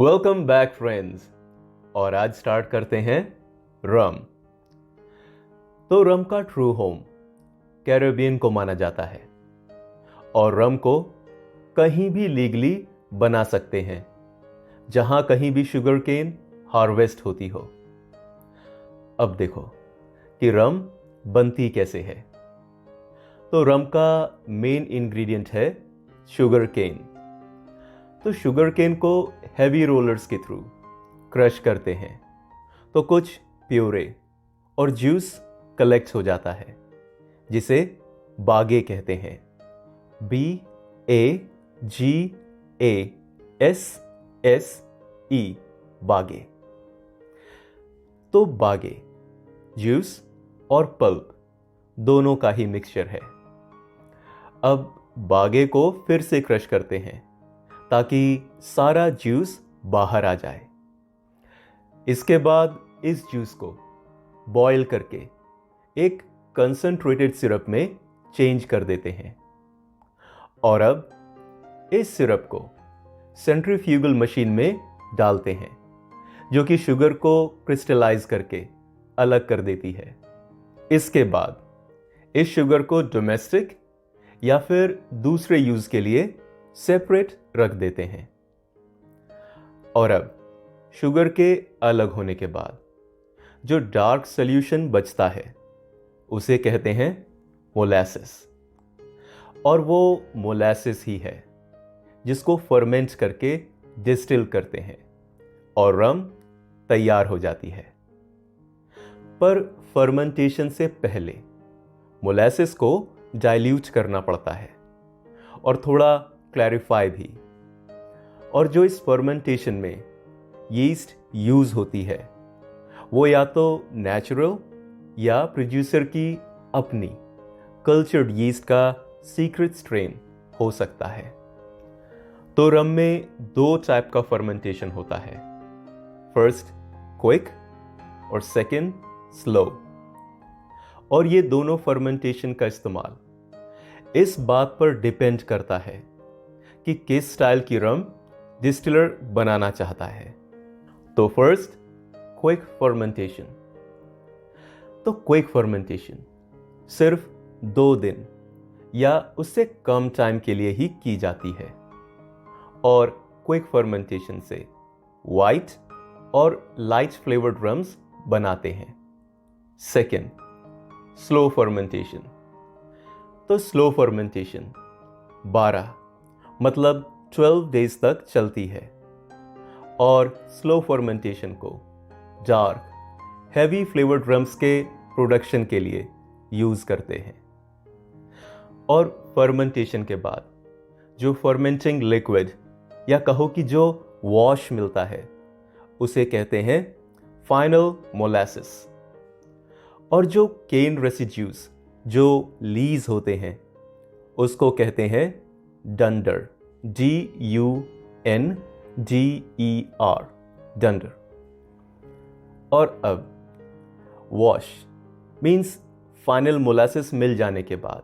Welcome back friends. और आज start करते हैं रम। तो रम का ट्रू होम कैरेबियन को माना जाता है और रम को कहीं भी लीगली बना सकते हैं जहां कहीं भी शुगर केन हार्वेस्ट होती हो। अब देखो कि रम बनती कैसे है। तो रम का मेन इंग्रेडिएंट है शुगर केन। तो शुगर केन को हैवी रोलर्स के थ्रू क्रश करते हैं तो कुछ प्योरे और जूस कलेक्ट हो जाता है जिसे बागे कहते हैं। BAGASSE बागे। तो बागे जूस और पल्प दोनों का ही मिक्सचर है। अब बागे को फिर से क्रश करते हैं ताकि सारा जूस बाहर आ जाए। इसके बाद इस जूस को बॉयल करके एक कंसंट्रेटेड सिरप में चेंज कर देते हैं और अब इस सिरप को सेंट्रीफ्यूगल मशीन में डालते हैं जो कि शुगर को क्रिस्टलाइज करके अलग कर देती है। इसके बाद इस शुगर को डोमेस्टिक या फिर दूसरे यूज के लिए सेपरेट रख देते हैं। और अब शुगर के अलग होने के बाद जो डार्क सॉल्यूशन बचता है उसे कहते हैं मोलासेस। और वो मोलासेस ही है जिसको फर्मेंट करके डिस्टिल करते हैं और रम तैयार हो जाती है। पर फर्मेंटेशन से पहले मोलासेस को डाइल्यूट करना पड़ता है और थोड़ा क्लैरिफाई भी। और जो इस फर्मेंटेशन में यीस्ट यूज होती है वो या तो नेचुरल या प्रोड्यूसर की अपनी कल्चर्ड यीस्ट का सीक्रेट स्ट्रेन हो सकता है। तो रम में दो टाइप का फर्मेंटेशन होता है, फर्स्ट क्विक और सेकंड स्लो। और ये दोनों फर्मेंटेशन का इस्तेमाल इस बात पर डिपेंड करता है कि किस स्टाइल की रम डिस्टिलर बनाना चाहता है। तो फर्स्ट क्विक फर्मेंटेशन। तो क्विक फर्मेंटेशन सिर्फ 2 दिन या उससे कम टाइम के लिए ही की जाती है और क्विक फर्मेंटेशन से वाइट और लाइट फ्लेवर्ड रम्स बनाते हैं। Second slow fermentation. तो स्लो फर्मेंटेशन 12 मतलब 12 डेज तक चलती है और स्लो फर्मेंटेशन को डार्क हैवी फ्लेवर्ड रम्स के प्रोडक्शन के लिए यूज करते हैं। और फर्मेंटेशन के बाद जो फर्मेंटिंग लिक्विड या कहो कि जो वॉश मिलता है उसे कहते हैं फाइनल मोलासेस। और जो केन रेसिड्यूज जो लीज होते हैं उसको कहते हैं डंडर, DUNDER, डंडर। और अब वॉश मीन्स फाइनल मोलासेस मिल जाने के बाद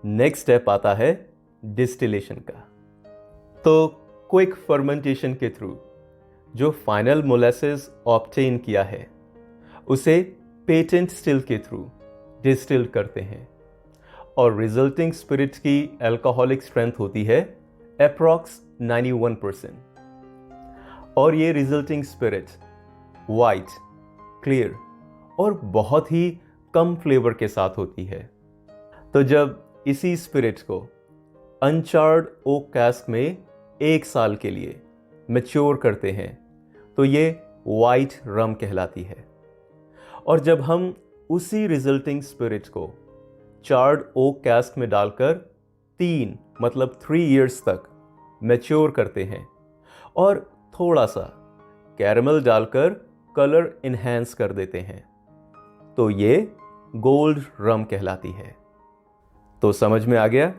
नेक्स्ट स्टेप आता है डिस्टिलेशन का। तो क्विक फर्मेंटेशन के थ्रू जो फाइनल मोलासेस ऑब्टेन किया है उसे पेटेंट स्टिल के थ्रू डिस्टिल करते हैं और रिजल्टिंग स्पिरिट की अल्कोहलिक स्ट्रेंथ होती है अप्रॉक्स 91%। और ये रिजल्टिंग स्पिरिट वाइट, क्लियर और बहुत ही कम फ्लेवर के साथ होती है। तो जब इसी स्पिरिट को अनचार्ड ओक कैस्क में 1 साल के लिए मैच्योर करते हैं तो ये वाइट रम कहलाती है। और जब हम उसी रिजल्टिंग स्पिरिट को चार्ड ओक कैस्क में डालकर 3 इयर्स तक मैच्योर करते हैं और थोड़ा सा कैरमल डालकर कलर इन्हेंस कर देते हैं तो ये गोल्ड रम कहलाती है। तो समझ में आ गया,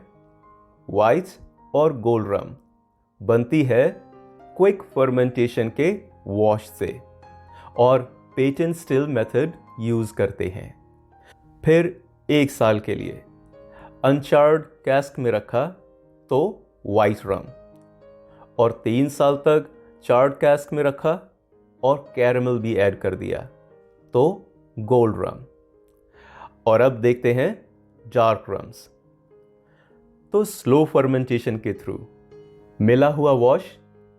वाइट और गोल्ड रम बनती है क्विक फर्मेंटेशन के वॉश से और पेटेंट स्टिल मेथड यूज करते हैं। फिर 1 साल के लिए अनचार्ड कैस्क में रखा तो वाइट रम और 3 साल तक चार्ड कैस्क में रखा और कैरमल भी ऐड कर दिया, तो गोल्ड रम। और अब देखते हैं डार्क रम्स। तो स्लो फर्मेंटेशन के थ्रू मिला हुआ वॉश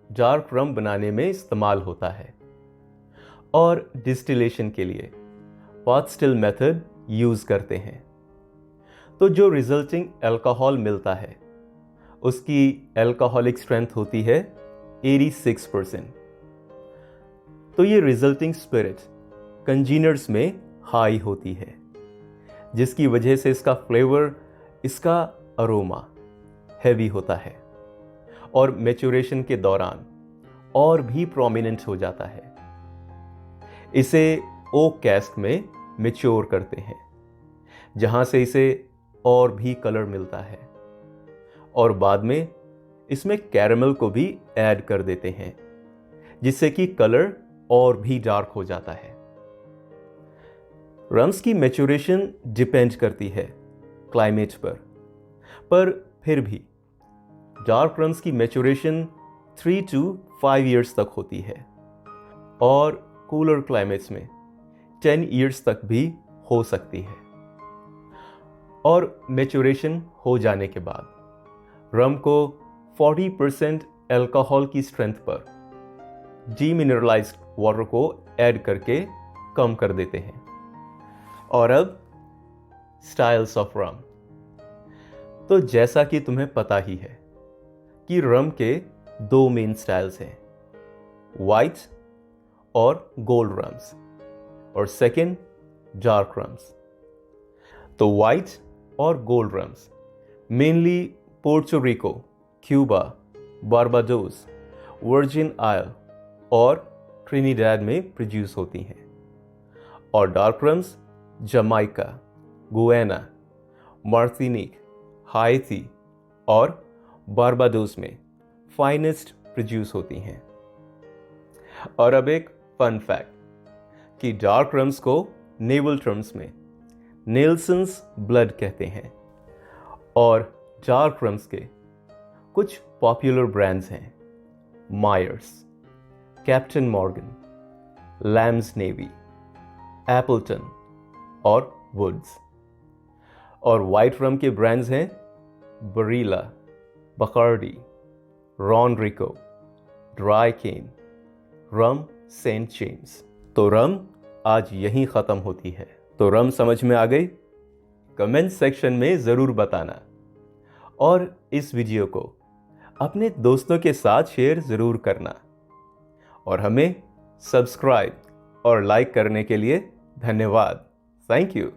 डार्क रम बनाने में इस्तेमाल होता है और डिस्टिलेशन के लिए पॉट स्टिल मेथड यूज करते हैं। तो जो रिजल्टिंग अल्कोहल मिलता है उसकी अल्कोहलिक स्ट्रेंथ होती है 86%। तो ये रिजल्टिंग स्पिरिट कंजीनर्स में हाई होती है, जिसकी वजह से इसका फ्लेवर, इसका अरोमा हैवी होता है और मैच्योरेशन के दौरान और भी प्रोमिनेंट हो जाता है। इसे ओक कैस्क में मैच्योर करते हैं, जहां से इसे और भी कलर मिलता है, और बाद में इसमें कैरमल को भी ऐड कर देते हैं, जिससे कि कलर और भी डार्क हो जाता है। रम्स की मैच्योरेशन डिपेंड करती है क्लाइमेट पर फिर भी डार्क रम्स की मैच्योरेशन 3 to 5 इयर्स तक होती है और कूलर क्लाइमेट्स में 10 इयर्स तक भी हो सकती है। और मैच्योरेशन हो जाने के बाद रम को 40% अल्कोहल की स्ट्रेंथ पर डीमिनरलाइज्ड वाटर को ऐड करके कम कर देते हैं। और अब स्टाइल्स ऑफ रम। तो जैसा कि तुम्हें पता ही है कि रम के 2 मेन स्टाइल्स हैं, वाइट और गोल्ड रम्स, और सेकंड डार्क रम्स। तो वाइट और gold rums mainly Puerto Rico, Cuba, Barbados, Virgin आयल और ट्रिनिडाड में प्रोड्यूस होती हैं, और dark rums Jamaica, Guyana, Martinique, Haiti और बारबाडोस में फाइनेस्ट प्रोड्यूस होती हैं। और अब एक फन फैक्ट कि डार्क रम्स को नेवल टर्म्स में नेल्सन्स ब्लड कहते हैं, और डार्क रम्स के कुछ पॉपुलर ब्रांड्स हैं Myers, Captain Morgan, Lamb's Navy, Appleton और वुड्स। और वाइट रम के ब्रांड्स हैं Barilla, Bacardi, Ron Rico, Dry Cane, rum Saint James. तो रम आज यहीं ख़त्म होती है। तो रम समझ में आ गई? कमेंट सेक्शन में ज़रूर बताना, और इस वीडियो को अपने दोस्तों के साथ शेयर ज़रूर करना, और हमें सब्सक्राइब और लाइक करने के लिए धन्यवाद। Thank you.